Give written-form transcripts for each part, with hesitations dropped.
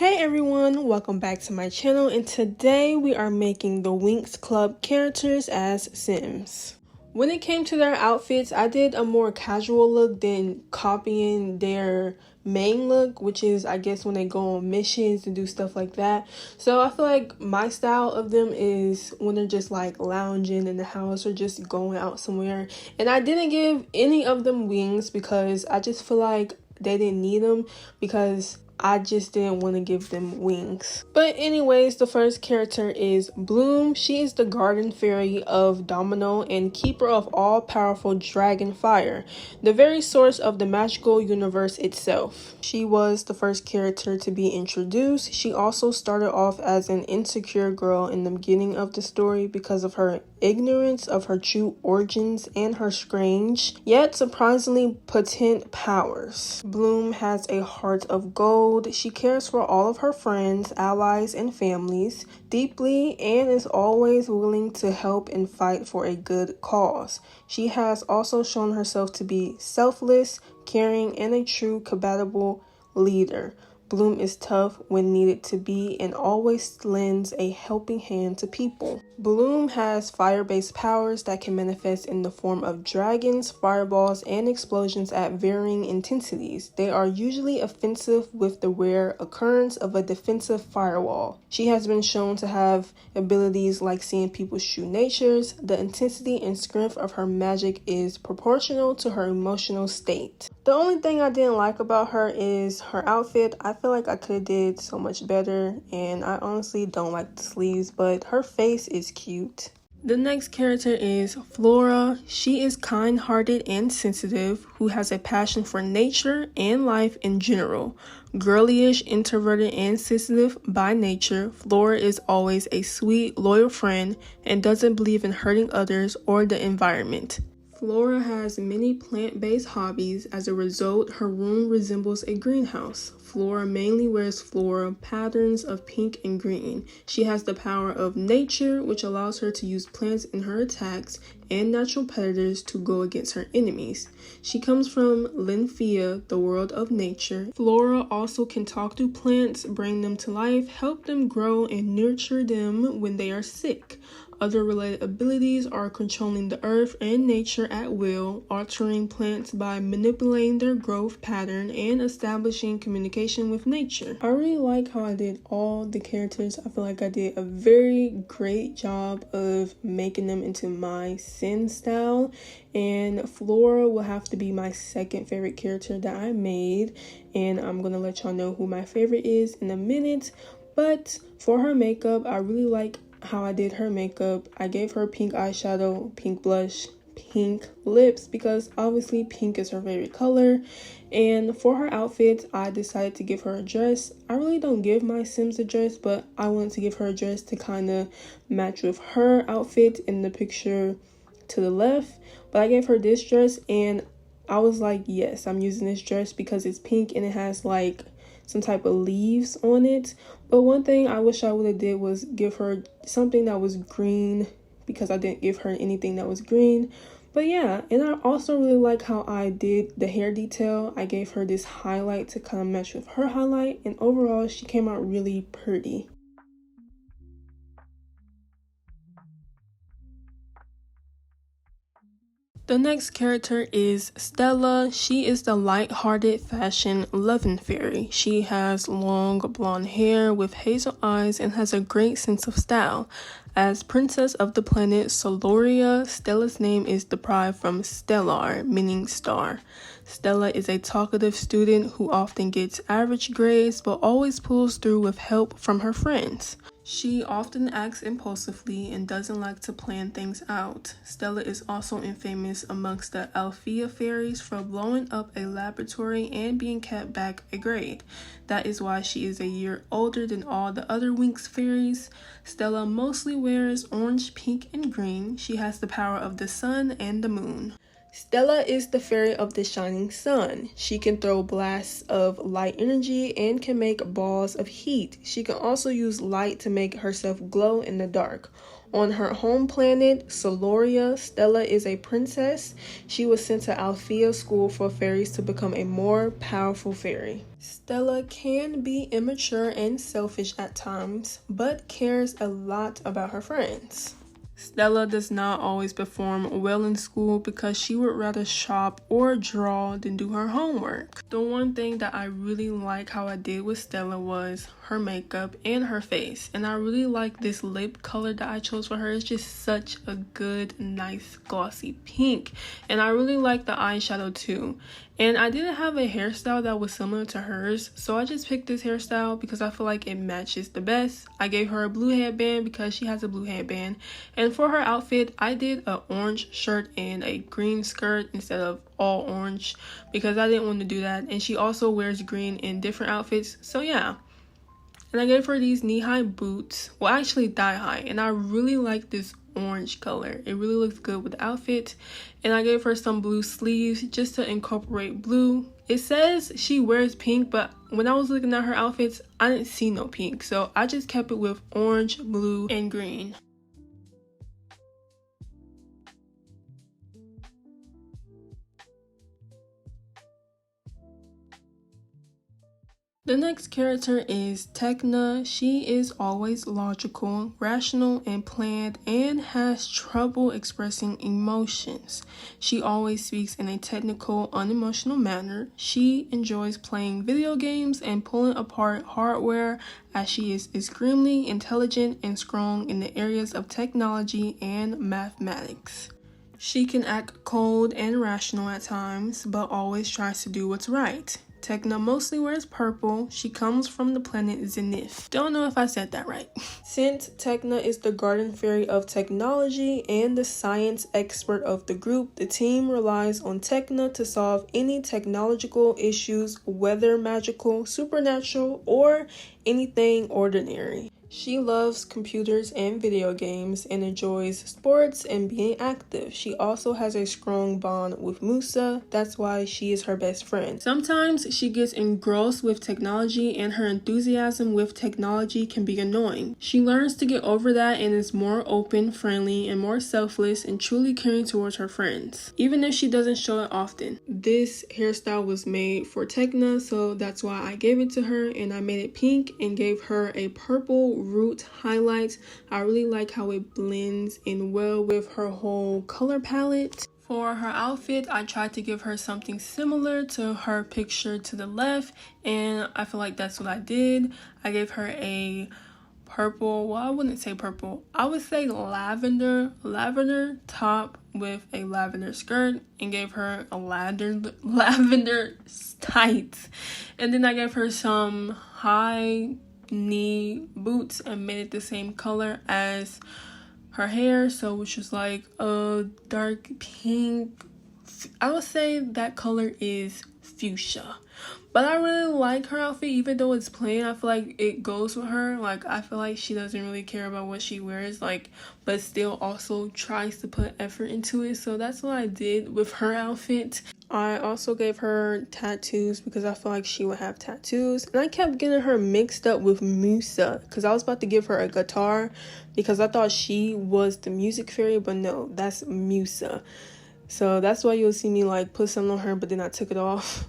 Hey everyone, welcome back to my channel, and today we are making the WINX Club characters as Sims. When it came to their outfits, I did a more casual look than copying their main look, which is I guess when they go on missions and do stuff like that. So I feel like my style of them is when they're just like lounging in the house or just going out somewhere. And I didn't give any of them wings because I just feel like they didn't need them, because I just didn't want to give them wings. But anyways, the first character is Bloom. She is the garden fairy of Domino and keeper of all powerful dragon fire, the very source of the magical universe itself. She was the first character to be introduced. She also started off as an insecure girl in the beginning of the story because of her ignorance of her true origins and her strange yet surprisingly potent powers. Bloom has a heart of gold. She cares for all of her friends, allies, and families deeply and is always willing to help and fight for a good cause. She has also shown herself to be selfless, caring, and a true compatible leader. Bloom is tough when needed to be and always lends a helping hand to people. Bloom has fire-based powers that can manifest in the form of dragons, fireballs, and explosions at varying intensities. They are usually offensive with the rare occurrence of a defensive firewall. She has been shown to have abilities like seeing people's true natures. The intensity and strength of her magic is proportional to her emotional state. The only thing I didn't like about her is her outfit. I feel like I could have did so much better, and I honestly don't like the sleeves, but her face is cute. The next character is Flora. She is kind-hearted and sensitive, who has a passion for nature and life in general. Girlyish, introverted, and sensitive by nature, Flora is always a sweet, loyal friend and doesn't believe in hurting others or the environment. Flora has many plant-based hobbies. As a result, her room resembles a greenhouse. Flora mainly wears floral patterns of pink and green. She has the power of nature, which allows her to use plants in her attacks and natural predators to go against her enemies. She comes from Linfia, the world of nature. Flora also can talk to plants, bring them to life, help them grow, and nurture them when they are sick. Other related abilities are controlling the earth and nature at will, altering plants by manipulating their growth pattern, and establishing communication with nature. I really like how I did all the characters. I feel like I did a very great job of making them into my Sim style, and Flora will have to be my second favorite character that I made, and I'm gonna let y'all know who my favorite is in a minute. But for her makeup, I really like how I did her makeup. I gave her pink eyeshadow, pink blush, pink lips, because obviously pink is her favorite color. And for her outfit, I decided to give her a dress. I really don't give my Sims a dress, but I wanted to give her a dress to kind of match with her outfit in the picture to the left. But I gave her this dress, and I was like, yes, I'm using this dress because it's pink and it has like some type of leaves on it. But one thing I wish I would have did was give her something that was green, because I didn't give her anything that was green. But yeah, and I also really like how I did the hair detail. I gave her this highlight to kind of match with her highlight, and overall she came out really pretty. The next character is Stella. She is the light-hearted fashion loving fairy. She has long blonde hair with hazel eyes and has a great sense of style. As princess of the planet Soloria, Stella's name is derived from stellar, meaning star. Stella is a talkative student who often gets average grades but always pulls through with help from her friends. She often acts impulsively and doesn't like to plan things out. Stella is also infamous amongst the Althea fairies for blowing up a laboratory and being kept back a grade. That is why she is a year older than all the other WINX fairies. Stella mostly wears orange, pink, and green. She has the power of the sun and the moon. Stella is the fairy of the shining sun. She can throw blasts of light energy and can make balls of heat. She can also use light to make herself glow in the dark. On her home planet, Soloria, Stella is a princess. She was sent to Althea School for Fairies to become a more powerful fairy. Stella can be immature and selfish at times, but cares a lot about her friends. Stella does not always perform well in school because she would rather shop or draw than do her homework. The one thing that I really like how I did with Stella was her makeup and her face. And I really like this lip color that I chose for her. It's just such a good, nice, glossy pink. And I really like the eyeshadow too. And I didn't have a hairstyle that was similar to hers, so I just picked this hairstyle because I feel like it matches the best. I gave her a blue headband because she has a blue headband. And for her outfit, I did an orange shirt and a green skirt instead of all orange because I didn't want to do that. And she also wears green in different outfits, so yeah. And I gave her these knee-high boots, well actually thigh-high, and I really like this orange color. It really looks good with the outfit. And I gave her some blue sleeves just to incorporate blue. It says she wears pink, but when I was looking at her outfits, I didn't see no pink, so I just kept it with orange, blue, and green. The next character is Techna. She is always logical, rational, and planned, and has trouble expressing emotions. She always speaks in a technical, unemotional manner. She enjoys playing video games and pulling apart hardware, as she is extremely intelligent and strong in the areas of technology and mathematics. She can act cold and rational at times, but always tries to do what's right. Techna mostly wears purple. She comes from the planet Zenith. Don't know if I said that right. Since Techna is the garden fairy of technology and the science expert of the group, the team relies on Techna to solve any technological issues, whether magical, supernatural, or anything ordinary. She loves computers and video games and enjoys sports and being active. She also has a strong bond with Musa. That's why she is her best friend. Sometimes she gets engrossed with technology and her enthusiasm with technology can be annoying. She learns to get over that and is more open, friendly, and more selfless and truly caring towards her friends, even if she doesn't show it often. This hairstyle was made for Techna, so that's why I gave it to her, and I made it pink and gave her a purple root highlight. I really like how it blends in well with her whole color palette. For her outfit, I tried to give her something similar to her picture to the left, and I feel like that's what I did. I gave her a purple, well, I wouldn't say purple, I would say lavender top with a lavender skirt, and gave her a lavender tights. And then I gave her some high knee boots and made it the same color as her hair, so which was like a dark pink. I would say that color is fuchsia, but I really like her outfit. Even though it's plain, I feel like it goes with her. Like, I feel like she doesn't really care about what she wears, like, but still also tries to put effort into it. So that's what I did with her outfit. I also gave her tattoos because I feel like she would have tattoos. And I kept getting her mixed up with Musa because I was about to give her a guitar because I thought she was the music fairy, but no, that's Musa. So that's why you'll see me like put something on her, but then I took it off.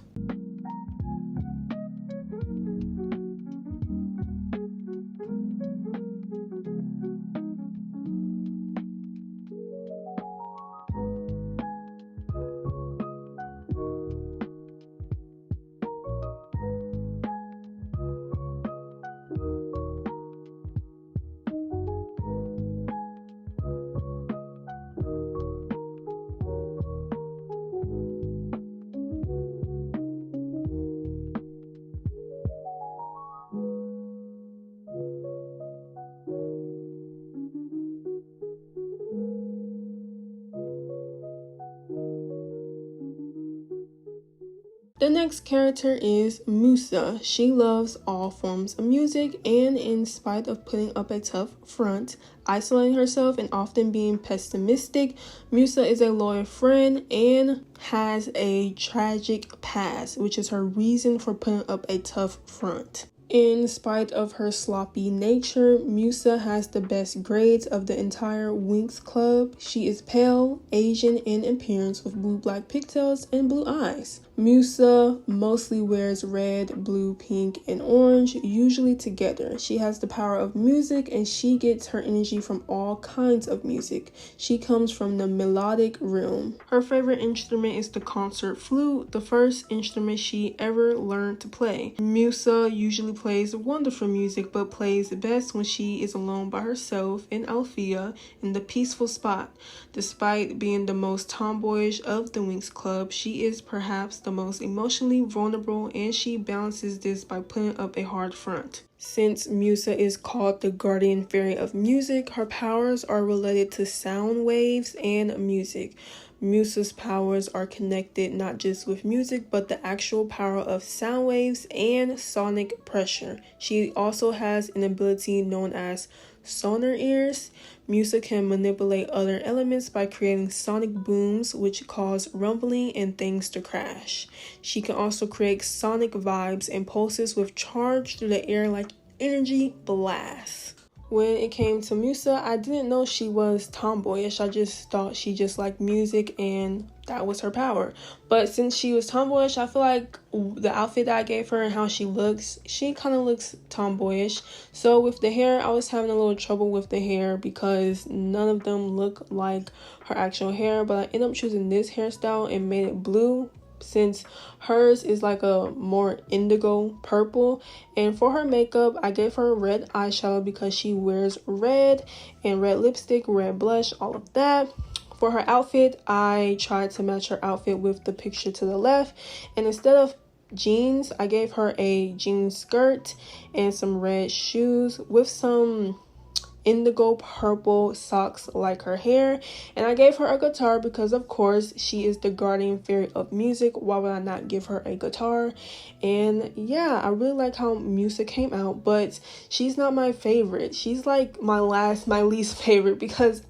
The next character is Musa. She loves all forms of music, and in spite of putting up a tough front, isolating herself, and often being pessimistic, Musa is a loyal friend and has a tragic past, which is her reason for putting up a tough front. In spite of her sloppy nature, Musa has the best grades of the entire WINX club. She is pale, Asian in appearance with blue-black pigtails and blue eyes. Musa mostly wears red, blue, pink, and orange, usually together. She has the power of music, and she gets her energy from all kinds of music. She comes from the melodic realm. Her favorite instrument is the concert flute, the first instrument she ever learned to play. Musa usually plays wonderful music, but plays best when she is alone by herself in Althea in the peaceful spot. Despite being the most tomboyish of the WINX club, she is perhaps the most emotionally vulnerable, and she balances this by putting up a hard front. Since Musa is called the guardian fairy of music, her powers are related to sound waves and music. Musa's powers are connected not just with music, but the actual power of sound waves and sonic pressure. She also has an ability known as sonar ears. Musa can manipulate other elements by creating sonic booms, which cause rumbling and things to crash. She can also create sonic vibes and pulses with charge through the air like energy blasts. When it came to Musa, I didn't know she was tomboyish. I just thought she just liked music and that was her power. But since she was tomboyish, I feel like the outfit that I gave her and how she looks, she kind of looks tomboyish. So with the hair, I was having a little trouble with the hair because none of them look like her actual hair. But I ended up choosing this hairstyle and made it blue, since hers is like a more indigo purple. And for her makeup, I gave her red eyeshadow because she wears red, and red lipstick, red blush, all of that. For her outfit, I tried to match her outfit with the picture to the left, and instead of jeans, I gave her a jean skirt and some red shoes with some indigo purple socks like her hair. And I gave her a guitar because of course she is the guardian fairy of music. Why would I not give her a guitar? And yeah, I really like how Musa came out, but she's not my favorite. She's like my least favorite because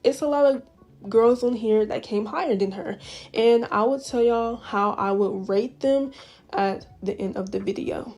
it's a lot of girls on here that came higher than her, and I would tell y'all how I would rate them at the end of the video.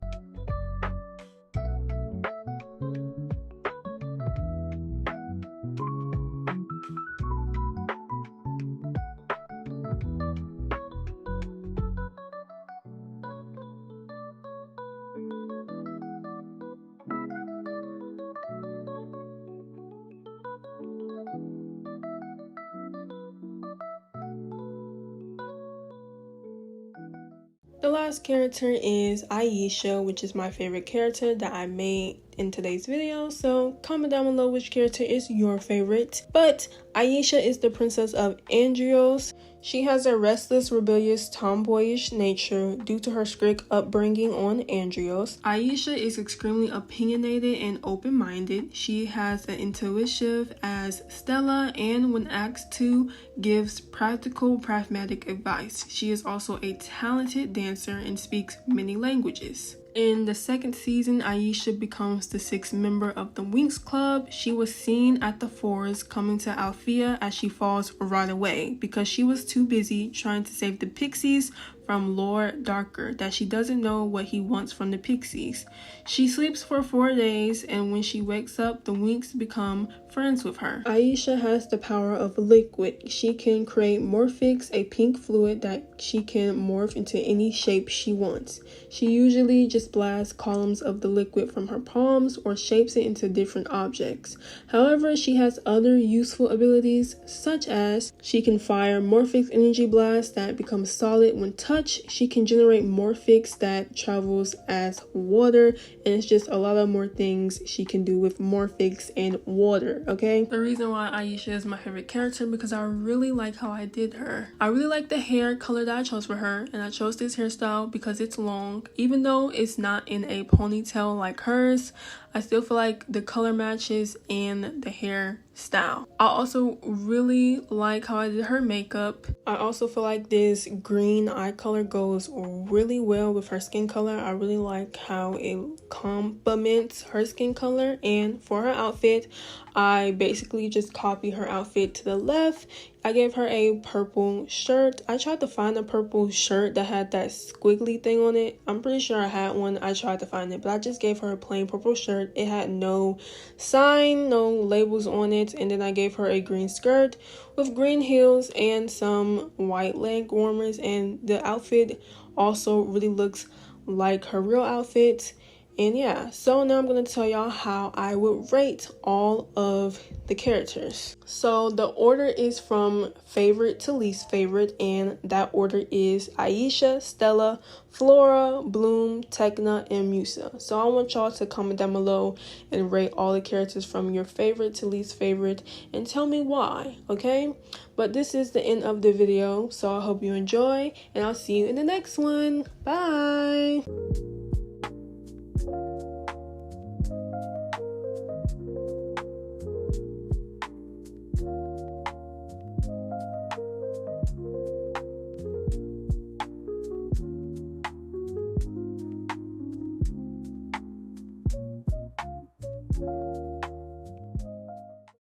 The last character is Aisha, which is my favorite character that I made in today's video. So comment down below which character is your favorite. But Aisha is the princess of Andrios. She has a restless, rebellious, tomboyish nature due to her strict upbringing on Andrios. Aisha is extremely opinionated and open-minded. She has an intuitive as Stella, and when asked to, gives practical, pragmatic advice. She is also a talented dancer and speaks many languages. In the second season, Aisha becomes the 6th member of the WINX club. She was seen at the forest coming to Althea as she falls right away because she was too busy trying to save the pixies from Lord Darker that she doesn't know what he wants from the pixies. She sleeps for 4 days, and when she wakes up, the WINX become friends with her. Aisha has the power of liquid. She can create Morphix, a pink fluid that she can morph into any shape she wants. She usually just blasts columns of the liquid from her palms or shapes it into different objects. However, she has other useful abilities, such as she can fire Morphix energy blasts that become solid when touched. She can generate Morphix that travels as water, and it's just a lot of more things she can do with Morphix and water. Okay, the reason why Aisha is my favorite character because I really like how I did her. I really like the hair color that I chose for her, and I chose this hairstyle because it's long. Even though it's not in a ponytail like hers, I still feel like the color matches and the hair style. I also really like how I did her makeup. I also feel like this green eye color color goes really well with her skin color. I really like how it complements her skin color. And for her outfit, I basically just copied her outfit to the left. I gave her a purple shirt. I tried to find a purple shirt that had that squiggly thing on it. I'm pretty sure I had one. I tried to find it, but I just gave her a plain purple shirt. It had no sign, no labels on it. And then I gave her a green skirt with green heels and some white leg warmers. And the outfit also really looks like her real outfit. And yeah, so now I'm going to tell y'all how I would rate all of the characters. So the order is from favorite to least favorite, and that order is Aisha, Stella, Flora, Bloom, Techna, and Musa. So I want y'all to comment down below and rate all the characters from your favorite to least favorite and tell me why, okay? But this is the end of the video, so I hope you enjoy, and I'll see you in the next one. Bye!